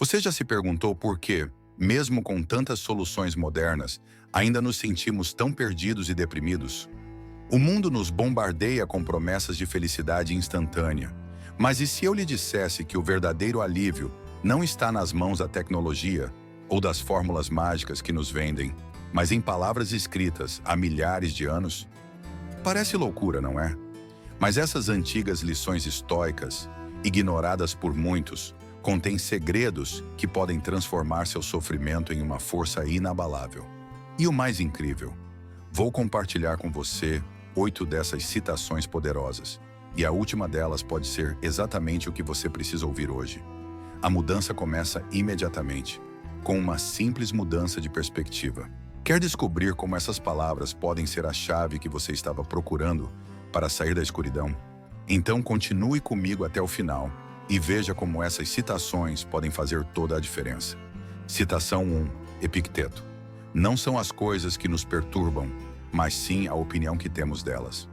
Você já se perguntou por que, mesmo com tantas soluções modernas, ainda nos sentimos tão perdidos e deprimidos? O mundo nos bombardeia com promessas de felicidade instantânea. Mas e se eu lhe dissesse que o verdadeiro alívio não está nas mãos da tecnologia ou das fórmulas mágicas que nos vendem, mas em palavras escritas há milhares de anos? Parece loucura, não é? Mas essas antigas lições estoicas, ignoradas por muitos, contêm segredos que podem transformar seu sofrimento em uma força inabalável. E o mais incrível, vou compartilhar com você 8 dessas citações poderosas, e a última delas pode ser exatamente o que você precisa ouvir hoje. A mudança começa imediatamente, com uma simples mudança de perspectiva. Quer descobrir como essas palavras podem ser a chave que você estava procurando para sair da escuridão? Então continue comigo até o final e veja como essas citações podem fazer toda a diferença. Citação 1, Epicteto. Não são as coisas que nos perturbam, mas sim a opinião que temos delas.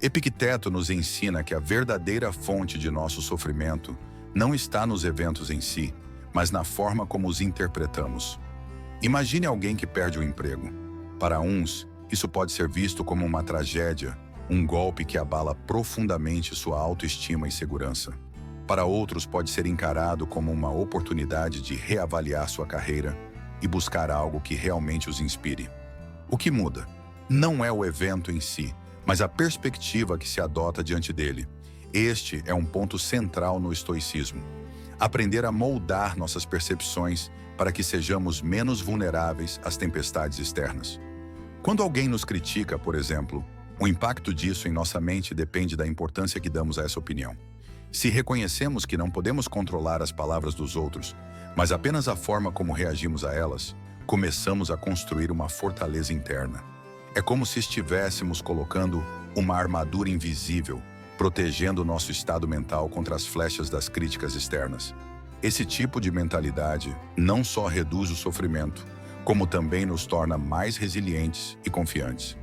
Epicteto nos ensina que a verdadeira fonte de nosso sofrimento não está nos eventos em si, mas na forma como os interpretamos. Imagine alguém que perde o emprego. Para uns, isso pode ser visto como uma tragédia, um golpe que abala profundamente sua autoestima e segurança. Para outros, pode ser encarado como uma oportunidade de reavaliar sua carreira e buscar algo que realmente os inspire. O que muda não é o evento em si, mas a perspectiva que se adota diante dele. Este é um ponto central no estoicismo. Aprender a moldar nossas percepções para que sejamos menos vulneráveis às tempestades externas. Quando alguém nos critica, por exemplo, o impacto disso em nossa mente depende da importância que damos a essa opinião. Se reconhecemos que não podemos controlar as palavras dos outros, mas apenas a forma como reagimos a elas, começamos a construir uma fortaleza interna. É como se estivéssemos colocando uma armadura invisível, protegendo nosso estado mental contra as flechas das críticas externas. Esse tipo de mentalidade não só reduz o sofrimento, como também nos torna mais resilientes e confiantes.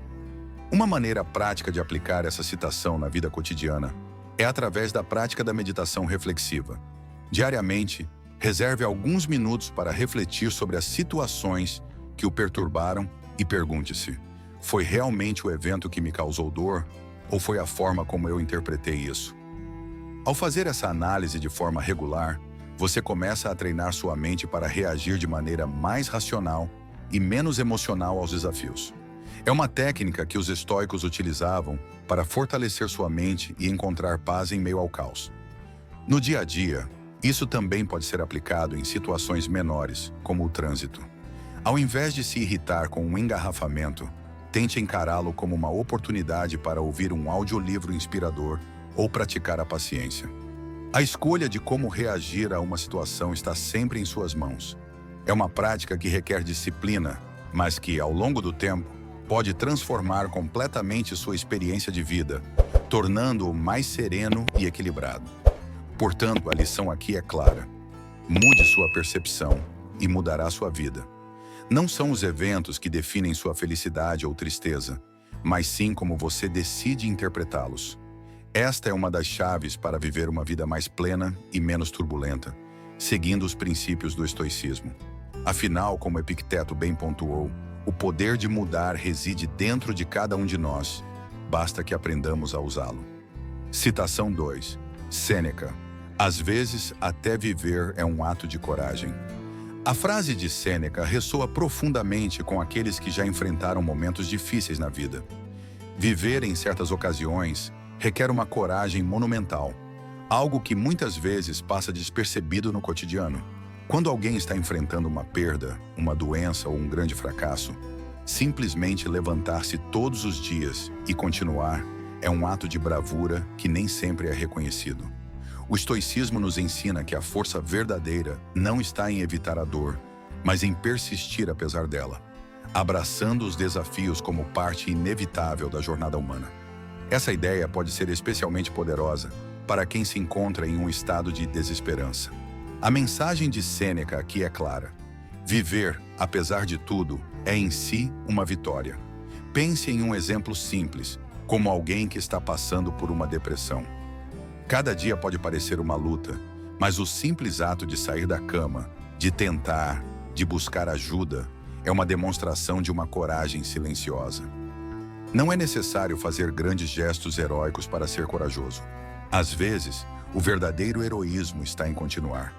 Uma maneira prática de aplicar essa citação na vida cotidiana é através da prática da meditação reflexiva. Diariamente, reserve alguns minutos para refletir sobre as situações que o perturbaram e pergunte-se: foi realmente o evento que me causou dor ou foi a forma como eu interpretei isso? Ao fazer essa análise de forma regular, você começa a treinar sua mente para reagir de maneira mais racional e menos emocional aos desafios. É uma técnica que os estoicos utilizavam para fortalecer sua mente e encontrar paz em meio ao caos. No dia a dia, isso também pode ser aplicado em situações menores, como o trânsito. Ao invés de se irritar com um engarrafamento, tente encará-lo como uma oportunidade para ouvir um audiolivro inspirador ou praticar a paciência. A escolha de como reagir a uma situação está sempre em suas mãos. É uma prática que requer disciplina, mas que, ao longo do tempo, pode transformar completamente sua experiência de vida, tornando-o mais sereno e equilibrado. Portanto, a lição aqui é clara. Mude sua percepção e mudará sua vida. Não são os eventos que definem sua felicidade ou tristeza, mas sim como você decide interpretá-los. Esta é uma das chaves para viver uma vida mais plena e menos turbulenta, seguindo os princípios do estoicismo. Afinal, como Epicteto bem pontuou, o poder de mudar reside dentro de cada um de nós, basta que aprendamos a usá-lo. Citação 2. Sêneca. Às vezes, até viver é um ato de coragem. A frase de Sêneca ressoa profundamente com aqueles que já enfrentaram momentos difíceis na vida. Viver em certas ocasiões requer uma coragem monumental, algo que muitas vezes passa despercebido no cotidiano. Quando alguém está enfrentando uma perda, uma doença ou um grande fracasso, simplesmente levantar-se todos os dias e continuar é um ato de bravura que nem sempre é reconhecido. O estoicismo nos ensina que a força verdadeira não está em evitar a dor, mas em persistir apesar dela, abraçando os desafios como parte inevitável da jornada humana. Essa ideia pode ser especialmente poderosa para quem se encontra em um estado de desesperança. A mensagem de Sêneca aqui é clara. Viver, apesar de tudo, é em si uma vitória. Pense em um exemplo simples, como alguém que está passando por uma depressão. Cada dia pode parecer uma luta, Mas o simples ato de sair da cama, de tentar, de buscar ajuda, é uma demonstração de uma coragem silenciosa. Não é necessário fazer grandes gestos heróicos para ser corajoso. Às vezes, o verdadeiro heroísmo está em continuar.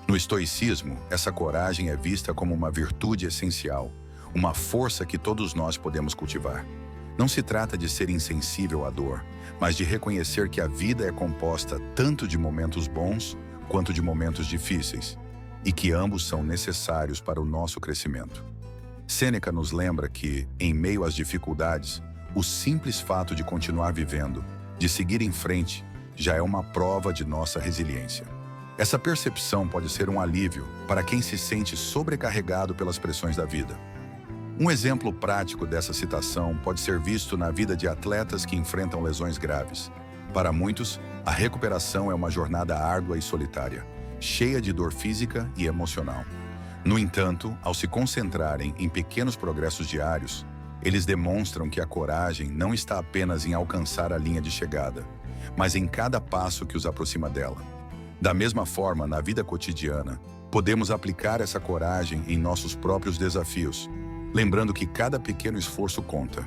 No estoicismo, essa coragem é vista como uma virtude essencial, uma força que todos nós podemos cultivar. Não se trata de ser insensível à dor, mas de reconhecer que a vida é composta tanto de momentos bons quanto de momentos difíceis, e que ambos são necessários para o nosso crescimento. Sêneca nos lembra que, em meio às dificuldades, o simples fato de continuar vivendo, de seguir em frente, já é uma prova de nossa resiliência. Essa percepção pode ser um alívio para quem se sente sobrecarregado pelas pressões da vida. Um exemplo prático dessa citação pode ser visto na vida de atletas que enfrentam lesões graves. Para muitos, a recuperação é uma jornada árdua e solitária, cheia de dor física e emocional. No entanto, ao se concentrarem em pequenos progressos diários, eles demonstram que a coragem não está apenas em alcançar a linha de chegada, mas em cada passo que os aproxima dela. Da mesma forma, na vida cotidiana, podemos aplicar essa coragem em nossos próprios desafios, lembrando que cada pequeno esforço conta.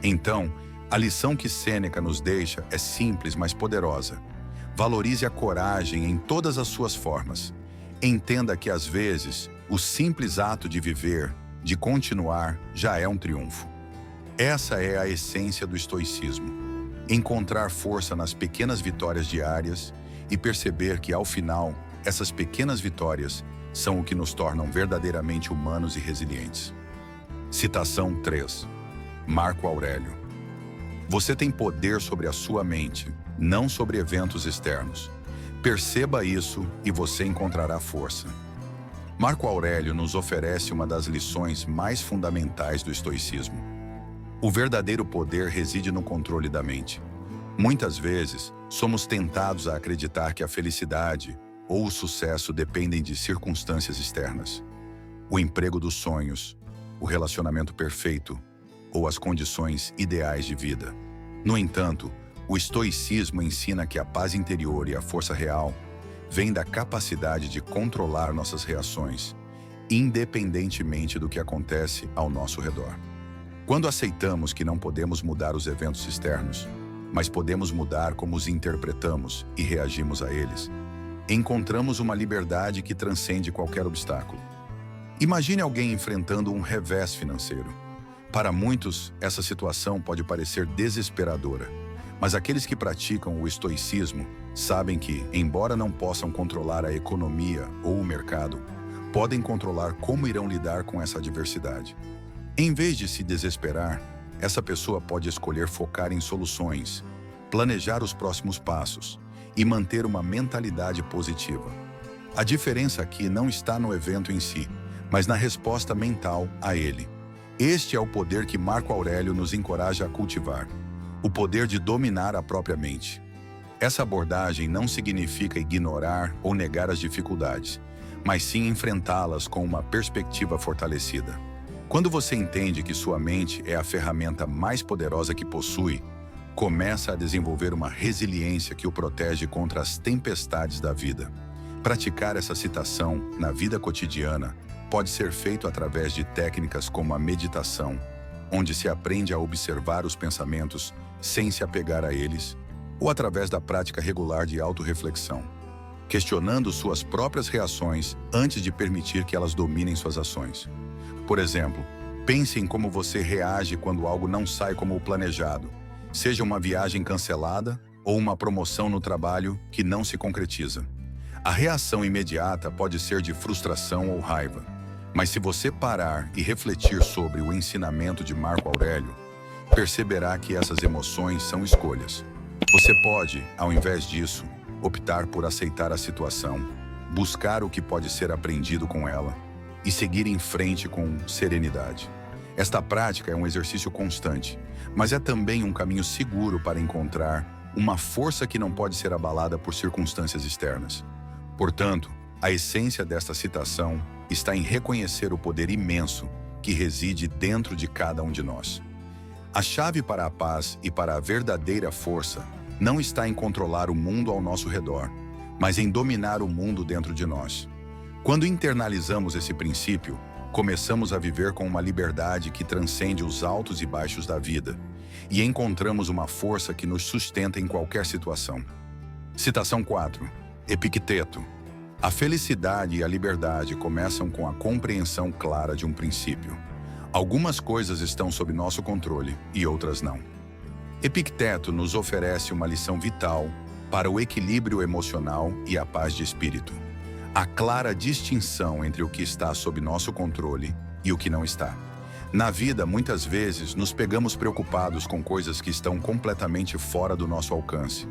Então, a lição que Sêneca nos deixa é simples, mas poderosa. Valorize a coragem em todas as suas formas. Entenda que, às vezes, o simples ato de viver, de continuar, já é um triunfo. Essa é a essência do estoicismo. Encontrar força nas pequenas vitórias diárias e perceber que, ao final, essas pequenas vitórias são o que nos tornam verdadeiramente humanos e resilientes. Citação 3. Marco Aurélio. Você tem poder sobre a sua mente, não sobre eventos externos. Perceba isso e você encontrará força. Marco Aurélio nos oferece uma das lições mais fundamentais do estoicismo. O verdadeiro poder reside no controle da mente. Muitas vezes, somos tentados a acreditar que a felicidade ou o sucesso dependem de circunstâncias externas. O emprego dos sonhos, o relacionamento perfeito ou as condições ideais de vida. No entanto, o estoicismo ensina que a paz interior e a força real vêm da capacidade de controlar nossas reações, independentemente do que acontece ao nosso redor. Quando aceitamos que não podemos mudar os eventos externos, mas podemos mudar como os interpretamos e reagimos a eles, encontramos uma liberdade que transcende qualquer obstáculo. Imagine alguém enfrentando um revés financeiro. Para muitos, essa situação pode parecer desesperadora, mas aqueles que praticam o estoicismo sabem que, embora não possam controlar a economia ou o mercado, podem controlar como irão lidar com essa adversidade. Em vez de se desesperar, essa pessoa pode escolher focar em soluções, planejar os próximos passos e manter uma mentalidade positiva. A diferença aqui não está no evento em si, mas na resposta mental a ele. Este é o poder que Marco Aurélio nos encoraja a cultivar, o poder de dominar a própria mente. Essa abordagem não significa ignorar ou negar as dificuldades, mas sim enfrentá-las com uma perspectiva fortalecida. Quando você entende que sua mente é a ferramenta mais poderosa que possui, começa a desenvolver uma resiliência que o protege contra as tempestades da vida. Praticar essa citação na vida cotidiana pode ser feito através de técnicas como a meditação, onde se aprende a observar os pensamentos sem se apegar a eles, ou através da prática regular de autorreflexão, questionando suas próprias reações antes de permitir que elas dominem suas ações. Por exemplo, pense em como você reage quando algo não sai como o planejado, seja uma viagem cancelada ou uma promoção no trabalho que não se concretiza. A reação imediata pode ser de frustração ou raiva, mas se você parar e refletir sobre o ensinamento de Marco Aurélio, perceberá que essas emoções são escolhas. Você pode, ao invés disso, optar por aceitar a situação, buscar o que pode ser aprendido com ela e seguir em frente com serenidade. Esta prática é um exercício constante, mas é também um caminho seguro para encontrar uma força que não pode ser abalada por circunstâncias externas. Portanto, a essência desta citação está em reconhecer o poder imenso que reside dentro de cada um de nós. A chave para a paz e para a verdadeira força não está em controlar o mundo ao nosso redor, mas em dominar o mundo dentro de nós. Quando internalizamos esse princípio, começamos a viver com uma liberdade que transcende os altos e baixos da vida e encontramos uma força que nos sustenta em qualquer situação. Citação 4. Epicteto. A felicidade e a liberdade começam com a compreensão clara de um princípio. Algumas coisas estão sob nosso controle e outras não. Epicteto nos oferece uma lição vital para o equilíbrio emocional e a paz de espírito. A clara distinção entre o que está sob nosso controle e o que não está. Na vida, muitas vezes, nos pegamos preocupados com coisas que estão completamente fora do nosso alcance,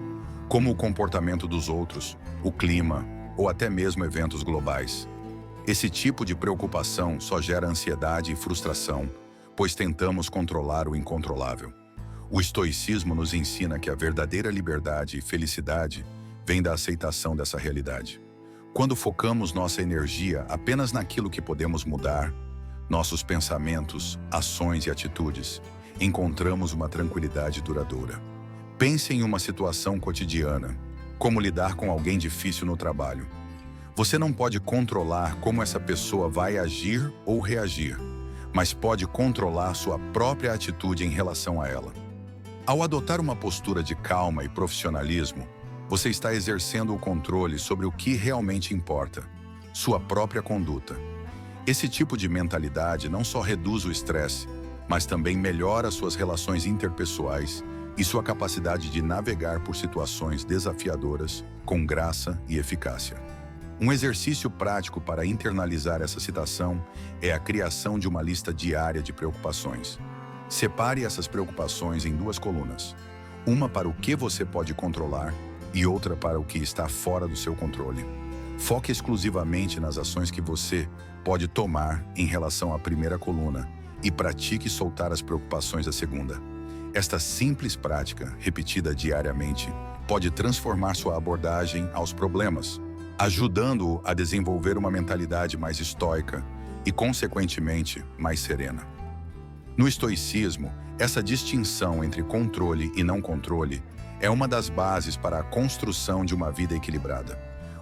como o comportamento dos outros, o clima ou até mesmo eventos globais. Esse tipo de preocupação só gera ansiedade e frustração, pois tentamos controlar o incontrolável. O estoicismo nos ensina que a verdadeira liberdade e felicidade vem da aceitação dessa realidade. Quando focamos nossa energia apenas naquilo que podemos mudar, nossos pensamentos, ações e atitudes, encontramos uma tranquilidade duradoura. Pense em uma situação cotidiana, como lidar com alguém difícil no trabalho. Você não pode controlar como essa pessoa vai agir ou reagir, mas pode controlar sua própria atitude em relação a ela. Ao adotar uma postura de calma e profissionalismo, você está exercendo o controle sobre o que realmente importa, sua própria conduta. Esse tipo de mentalidade não só reduz o estresse, mas também melhora suas relações interpessoais e sua capacidade de navegar por situações desafiadoras com graça e eficácia. Um exercício prático para internalizar essa citação é a criação de uma lista diária de preocupações. Separe essas preocupações em duas colunas, uma para o que você pode controlar e outra para o que está fora do seu controle. Foque exclusivamente nas ações que você pode tomar em relação à primeira coluna e pratique soltar as preocupações da segunda. Esta simples prática, repetida diariamente, pode transformar sua abordagem aos problemas, ajudando-o a desenvolver uma mentalidade mais estoica e, consequentemente, mais serena. No estoicismo, essa distinção entre controle e não controle é uma das bases para a construção de uma vida equilibrada.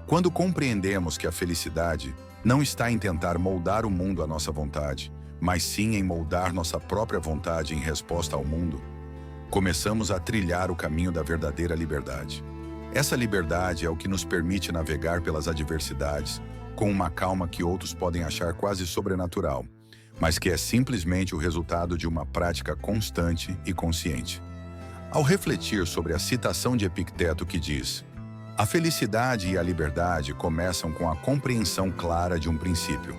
Quando compreendemos que a felicidade não está em tentar moldar o mundo à nossa vontade, mas sim em moldar nossa própria vontade em resposta ao mundo, começamos a trilhar o caminho da verdadeira liberdade. Essa liberdade é o que nos permite navegar pelas adversidades com uma calma que outros podem achar quase sobrenatural, mas que é simplesmente o resultado de uma prática constante e consciente. Ao refletir sobre a citação de Epicteto que diz: "A felicidade e a liberdade começam com a compreensão clara de um princípio.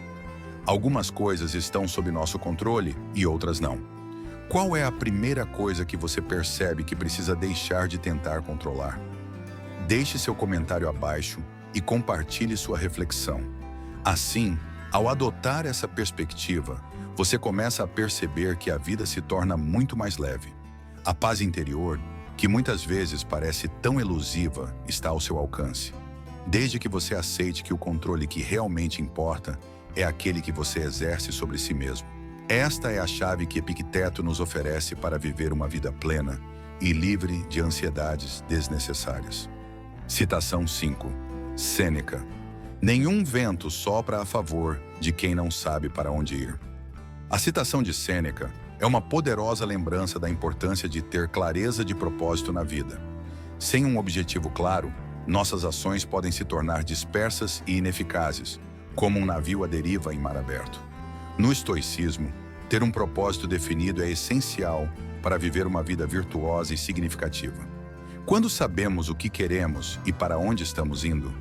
Algumas coisas estão sob nosso controle e outras não." Qual é a primeira coisa que você percebe que precisa deixar de tentar controlar? Deixe seu comentário abaixo e compartilhe sua reflexão. Assim, ao adotar essa perspectiva, você começa a perceber que a vida se torna muito mais leve. A paz interior, que muitas vezes parece tão elusiva, está ao seu alcance. Desde que você aceite que o controle que realmente importa é aquele que você exerce sobre si mesmo. Esta é a chave que Epicteto nos oferece para viver uma vida plena e livre de ansiedades desnecessárias. Citação 5. Sêneca. Nenhum vento sopra a favor de quem não sabe para onde ir. A citação de Sêneca é uma poderosa lembrança da importância de ter clareza de propósito na vida. Sem um objetivo claro, nossas ações podem se tornar dispersas e ineficazes, como um navio à deriva em mar aberto. No estoicismo, ter um propósito definido é essencial para viver uma vida virtuosa e significativa. Quando sabemos o que queremos e para onde estamos indo,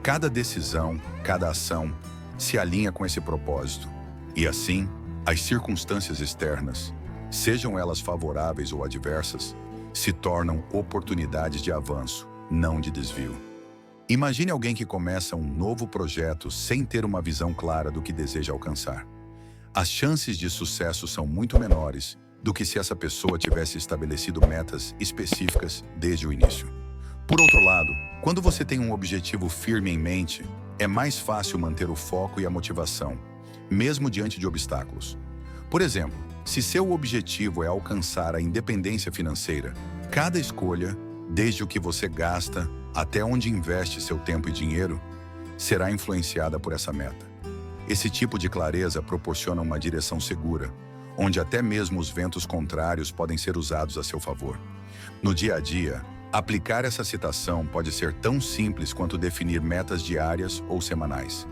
cada decisão, cada ação se alinha com esse propósito. E assim, as circunstâncias externas, sejam elas favoráveis ou adversas, se tornam oportunidades de avanço, não de desvio. Imagine alguém que começa um novo projeto sem ter uma visão clara do que deseja alcançar. As chances de sucesso são muito menores do que se essa pessoa tivesse estabelecido metas específicas desde o início. Por outro lado, quando você tem um objetivo firme em mente, é mais fácil manter o foco e a motivação, mesmo diante de obstáculos. Por exemplo, se seu objetivo é alcançar a independência financeira, cada escolha, desde o que você gasta até onde investe seu tempo e dinheiro, será influenciada por essa meta. Esse tipo de clareza proporciona uma direção segura, onde até mesmo os ventos contrários podem ser usados a seu favor. No dia a dia, aplicar essa citação pode ser tão simples quanto definir metas diárias ou semanais.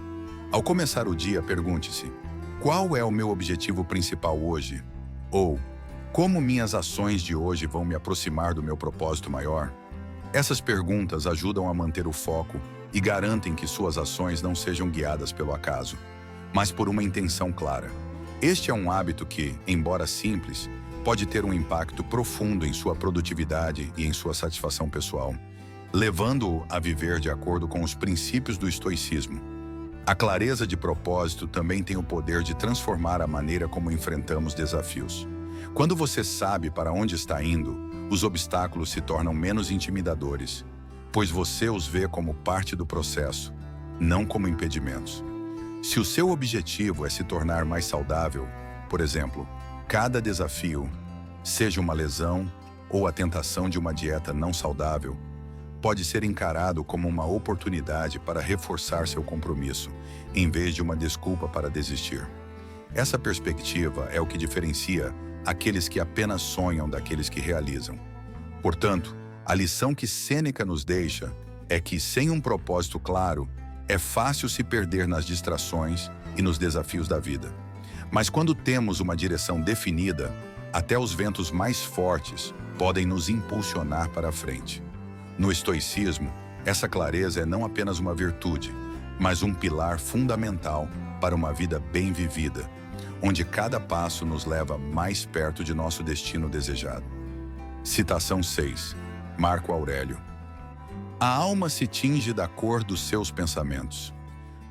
Ao começar o dia, pergunte-se: qual é o meu objetivo principal hoje? Ou como minhas ações de hoje vão me aproximar do meu propósito maior? Essas perguntas ajudam a manter o foco e garantem que suas ações não sejam guiadas pelo acaso, mas por uma intenção clara. Este é um hábito que, embora simples, pode ter um impacto profundo em sua produtividade e em sua satisfação pessoal, levando-o a viver de acordo com os princípios do estoicismo. A clareza de propósito também tem o poder de transformar a maneira como enfrentamos desafios. Quando você sabe para onde está indo, os obstáculos se tornam menos intimidadores, pois você os vê como parte do processo, não como impedimentos. Se o seu objetivo é se tornar mais saudável, por exemplo, cada desafio, seja uma lesão ou a tentação de uma dieta não saudável, pode ser encarado como uma oportunidade para reforçar seu compromisso, em vez de uma desculpa para desistir. Essa perspectiva é o que diferencia aqueles que apenas sonham daqueles que realizam. Portanto, a lição que Sêneca nos deixa é que, sem um propósito claro, é fácil se perder nas distrações e nos desafios da vida. Mas quando temos uma direção definida, até os ventos mais fortes podem nos impulsionar para a frente. No estoicismo, essa clareza é não apenas uma virtude, mas um pilar fundamental para uma vida bem vivida, onde cada passo nos leva mais perto de nosso destino desejado. Citação 6. Marco Aurélio. A alma se tinge da cor dos seus pensamentos.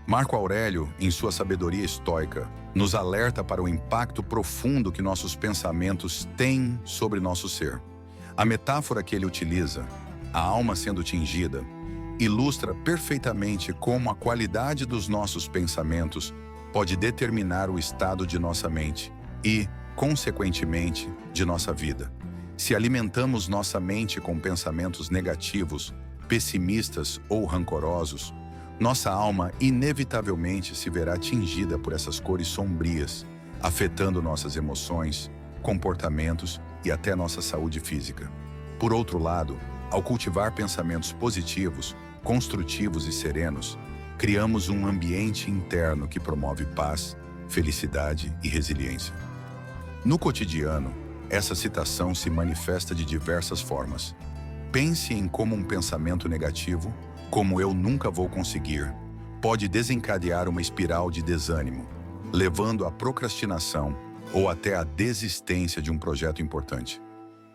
Marco Aurélio, em sua sabedoria estoica, nos alerta para o impacto profundo que nossos pensamentos têm sobre nosso ser. A metáfora que ele utiliza, a alma sendo tingida, ilustra perfeitamente como a qualidade dos nossos pensamentos pode determinar o estado de nossa mente e, consequentemente, de nossa vida. Se alimentamos nossa mente com pensamentos negativos, pessimistas ou rancorosos, nossa alma inevitavelmente se verá tingida por essas cores sombrias, afetando nossas emoções, comportamentos e até nossa saúde física. Por outro lado, ao cultivar pensamentos positivos, construtivos e serenos, criamos um ambiente interno que promove paz, felicidade e resiliência. No cotidiano, essa citação se manifesta de diversas formas. Pense em como um pensamento negativo, como eu nunca vou conseguir, pode desencadear uma espiral de desânimo, levando à procrastinação ou até à desistência de um projeto importante.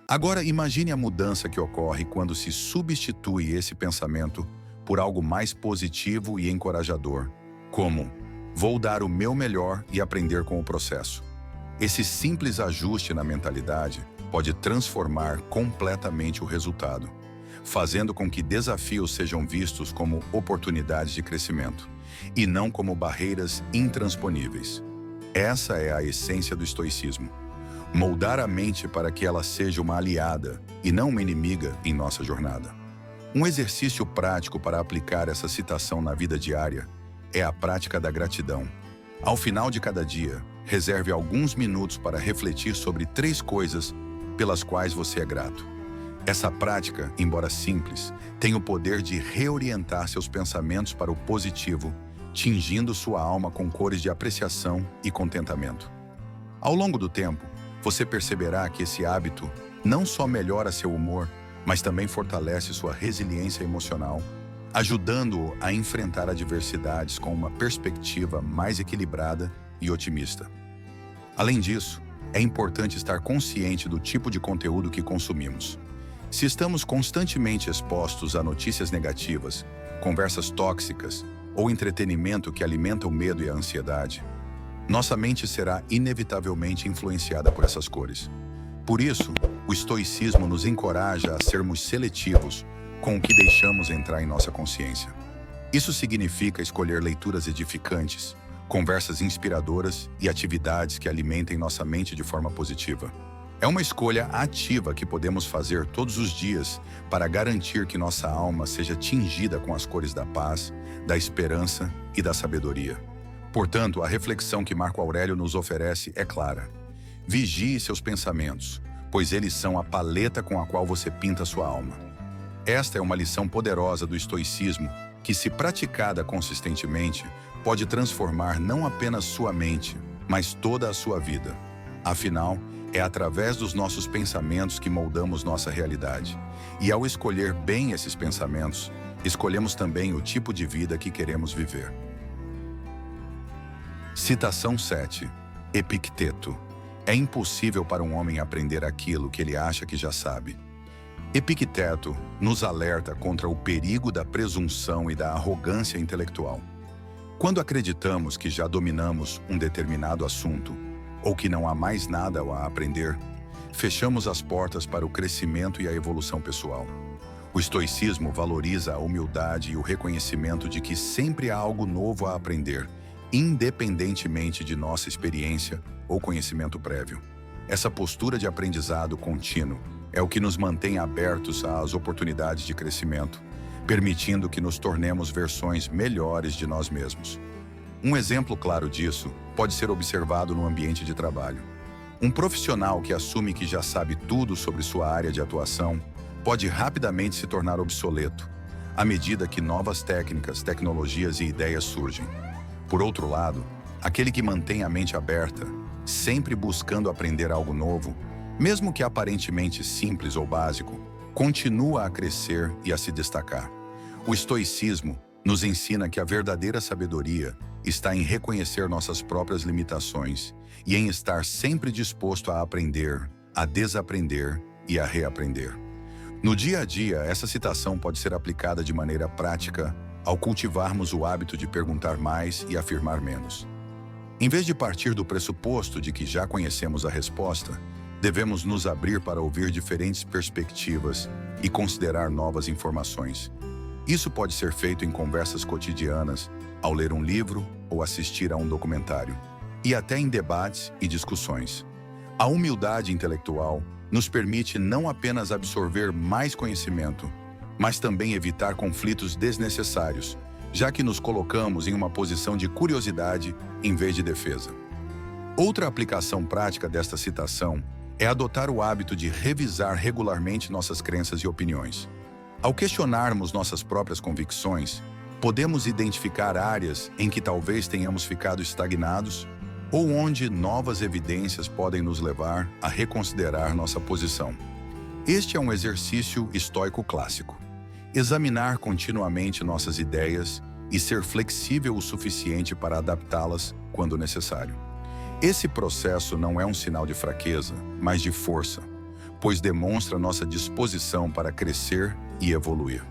Agora imagine a mudança que ocorre quando se substitui esse pensamento por algo mais positivo e encorajador, como vou dar o meu melhor e aprender com o processo. Esse simples ajuste na mentalidade pode transformar completamente o resultado, fazendo com que desafios sejam vistos como oportunidades de crescimento e não como barreiras intransponíveis. Essa é a essência do estoicismo: moldar a mente para que ela seja uma aliada e não uma inimiga em nossa jornada. Um exercício prático para aplicar essa citação na vida diária é a prática da gratidão. Ao final de cada dia, reserve alguns minutos para refletir sobre 3 coisas pelas quais você é grato. Essa prática, embora simples, tem o poder de reorientar seus pensamentos para o positivo, tingindo sua alma com cores de apreciação e contentamento. Ao longo do tempo, você perceberá que esse hábito não só melhora seu humor, mas também fortalece sua resiliência emocional, ajudando-o a enfrentar adversidades com uma perspectiva mais equilibrada e otimista. Além disso, é importante estar consciente do tipo de conteúdo que consumimos. Se estamos constantemente expostos a notícias negativas, conversas tóxicas ou entretenimento que alimenta o medo e a ansiedade, nossa mente será inevitavelmente influenciada por essas cores. Por isso, o estoicismo nos encoraja a sermos seletivos com o que deixamos entrar em nossa consciência. Isso significa escolher leituras edificantes, conversas inspiradoras e atividades que alimentem nossa mente de forma positiva. É uma escolha ativa que podemos fazer todos os dias para garantir que nossa alma seja tingida com as cores da paz, da esperança e da sabedoria. Portanto, a reflexão que Marco Aurélio nos oferece é clara. Vigie seus pensamentos, pois eles são a paleta com a qual você pinta sua alma. Esta é uma lição poderosa do estoicismo que, se praticada consistentemente, pode transformar não apenas sua mente, mas toda a sua vida. Afinal, é através dos nossos pensamentos que moldamos nossa realidade. E ao escolher bem esses pensamentos, escolhemos também o tipo de vida que queremos viver. Citação 7. Epicteto. É impossível para um homem aprender aquilo que ele acha que já sabe. Epicteto nos alerta contra o perigo da presunção e da arrogância intelectual. Quando acreditamos que já dominamos um determinado assunto, ou que não há mais nada a aprender, fechamos as portas para o crescimento e a evolução pessoal. O estoicismo valoriza a humildade e o reconhecimento de que sempre há algo novo a aprender, independentemente de nossa experiência ou conhecimento prévio. Essa postura de aprendizado contínuo é o que nos mantém abertos às oportunidades de crescimento, permitindo que nos tornemos versões melhores de nós mesmos. Um exemplo claro disso pode ser observado no ambiente de trabalho. Um profissional que assume que já sabe tudo sobre sua área de atuação pode rapidamente se tornar obsoleto, à medida que novas técnicas, tecnologias e ideias surgem. Por outro lado, aquele que mantém a mente aberta, sempre buscando aprender algo novo, mesmo que aparentemente simples ou básico, continua a crescer e a se destacar. O estoicismo nos ensina que a verdadeira sabedoria está em reconhecer nossas próprias limitações e em estar sempre disposto a aprender, a desaprender e a reaprender. No dia a dia, essa citação pode ser aplicada de maneira prática ao cultivarmos o hábito de perguntar mais e afirmar menos. Em vez de partir do pressuposto de que já conhecemos a resposta, devemos nos abrir para ouvir diferentes perspectivas e considerar novas informações. Isso pode ser feito em conversas cotidianas, ao ler um livro ou assistir a um documentário, e até em debates e discussões. A humildade intelectual nos permite não apenas absorver mais conhecimento, mas também evitar conflitos desnecessários, já que nos colocamos em uma posição de curiosidade em vez de defesa. Outra aplicação prática desta citação é adotar o hábito de revisar regularmente nossas crenças e opiniões. Ao questionarmos nossas próprias convicções, podemos identificar áreas em que talvez tenhamos ficado estagnados ou onde novas evidências podem nos levar a reconsiderar nossa posição. Este é um exercício estoico clássico. Examinar continuamente nossas ideias e ser flexível o suficiente para adaptá-las quando necessário. Esse processo não é um sinal de fraqueza, mas de força, pois demonstra nossa disposição para crescer e evoluir.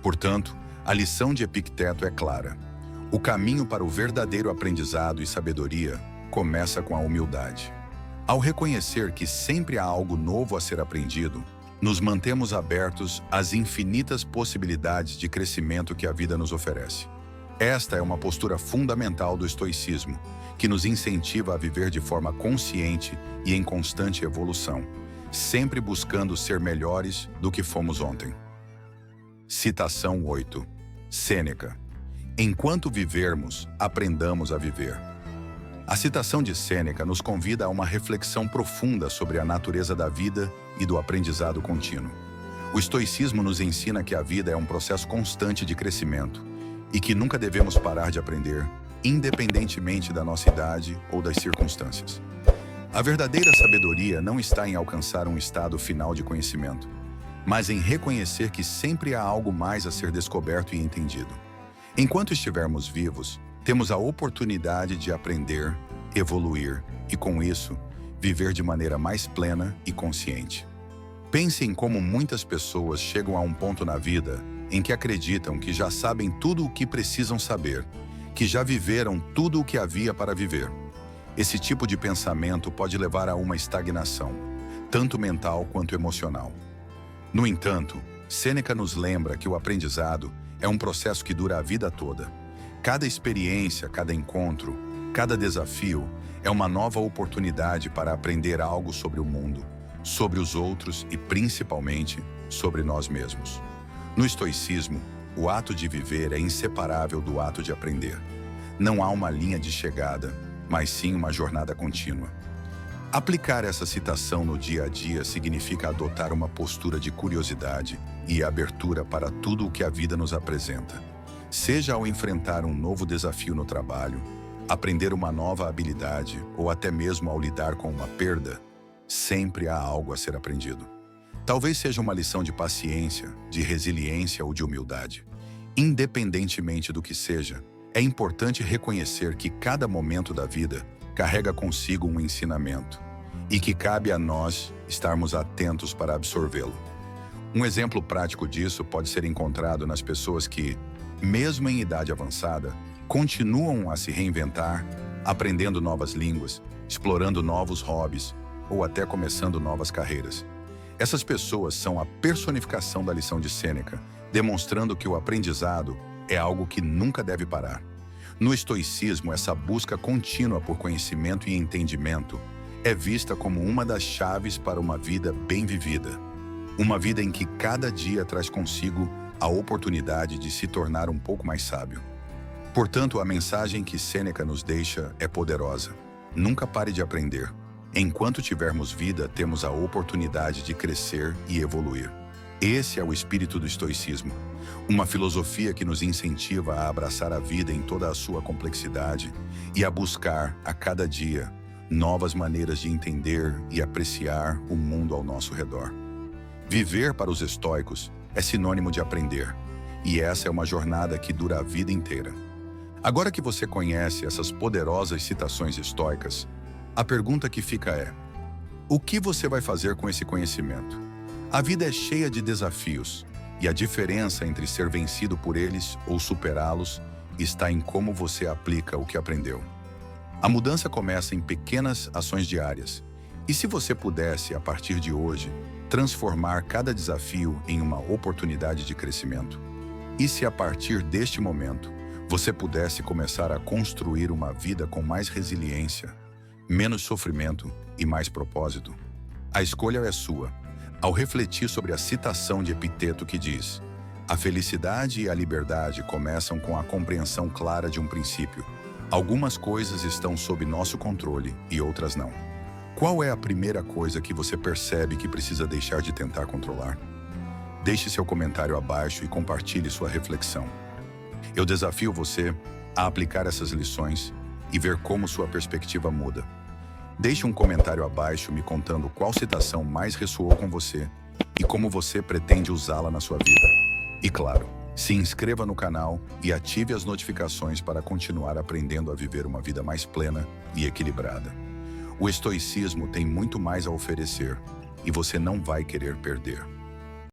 Portanto, a lição de Epicteto é clara. O caminho para o verdadeiro aprendizado e sabedoria começa com a humildade. Ao reconhecer que sempre há algo novo a ser aprendido, nos mantemos abertos às infinitas possibilidades de crescimento que a vida nos oferece. Esta é uma postura fundamental do estoicismo, que nos incentiva a viver de forma consciente e em constante evolução, sempre buscando ser melhores do que fomos ontem. Citação 8. Sêneca. Enquanto vivermos, aprendamos a viver. A citação de Sêneca nos convida a uma reflexão profunda sobre a natureza da vida e do aprendizado contínuo. O estoicismo nos ensina que a vida é um processo constante de crescimento e que nunca devemos parar de aprender, independentemente da nossa idade ou das circunstâncias. A verdadeira sabedoria não está em alcançar um estado final de conhecimento, mas em reconhecer que sempre há algo mais a ser descoberto e entendido. Enquanto estivermos vivos, temos a oportunidade de aprender, evoluir e, com isso, viver de maneira mais plena e consciente. Pense em como muitas pessoas chegam a um ponto na vida em que acreditam que já sabem tudo o que precisam saber, que já viveram tudo o que havia para viver. Esse tipo de pensamento pode levar a uma estagnação, tanto mental quanto emocional. No entanto, Sêneca nos lembra que o aprendizado é um processo que dura a vida toda. Cada experiência, cada encontro, cada desafio é uma nova oportunidade para aprender algo sobre o mundo, sobre os outros e, principalmente, sobre nós mesmos. No estoicismo, o ato de viver é inseparável do ato de aprender. Não há uma linha de chegada, mas sim uma jornada contínua. Aplicar essa citação no dia a dia significa adotar uma postura de curiosidade e abertura para tudo o que a vida nos apresenta. Seja ao enfrentar um novo desafio no trabalho, aprender uma nova habilidade ou até mesmo ao lidar com uma perda, sempre há algo a ser aprendido. Talvez seja uma lição de paciência, de resiliência ou de humildade. Independentemente do que seja, é importante reconhecer que cada momento da vida carrega consigo um ensinamento e que cabe a nós estarmos atentos para absorvê-lo. Um exemplo prático disso pode ser encontrado nas pessoas que, mesmo em idade avançada, continuam a se reinventar, aprendendo novas línguas, explorando novos hobbies ou até começando novas carreiras. Essas pessoas são a personificação da lição de Sêneca, demonstrando que o aprendizado é algo que nunca deve parar. No estoicismo, essa busca contínua por conhecimento e entendimento é vista como uma das chaves para uma vida bem vivida. Uma vida em que cada dia traz consigo a oportunidade de se tornar um pouco mais sábio. Portanto, a mensagem que Sêneca nos deixa é poderosa. Nunca pare de aprender. Enquanto tivermos vida, temos a oportunidade de crescer e evoluir. Esse é o espírito do estoicismo, uma filosofia que nos incentiva a abraçar a vida em toda a sua complexidade e a buscar, a cada dia, novas maneiras de entender e apreciar o mundo ao nosso redor. Viver para os estoicos é sinônimo de aprender, e essa é uma jornada que dura a vida inteira. Agora que você conhece essas poderosas citações estoicas, a pergunta que fica é: o que você vai fazer com esse conhecimento? A vida é cheia de desafios, e a diferença entre ser vencido por eles ou superá-los está em como você aplica o que aprendeu. A mudança começa em pequenas ações diárias, e se você pudesse, a partir de hoje, transformar cada desafio em uma oportunidade de crescimento? E se a partir deste momento, você pudesse começar a construir uma vida com mais resiliência, menos sofrimento e mais propósito? A escolha é sua. Ao refletir sobre a citação de Epiteto que diz: a felicidade e a liberdade começam com a compreensão clara de um princípio. Algumas coisas estão sob nosso controle e outras não. Qual é a primeira coisa que você percebe que precisa deixar de tentar controlar? Deixe seu comentário abaixo e compartilhe sua reflexão. Eu desafio você a aplicar essas lições e ver como sua perspectiva muda. Deixe um comentário abaixo me contando qual citação mais ressoou com você e como você pretende usá-la na sua vida. E claro, se inscreva no canal e ative as notificações para continuar aprendendo a viver uma vida mais plena e equilibrada. O estoicismo tem muito mais a oferecer e você não vai querer perder.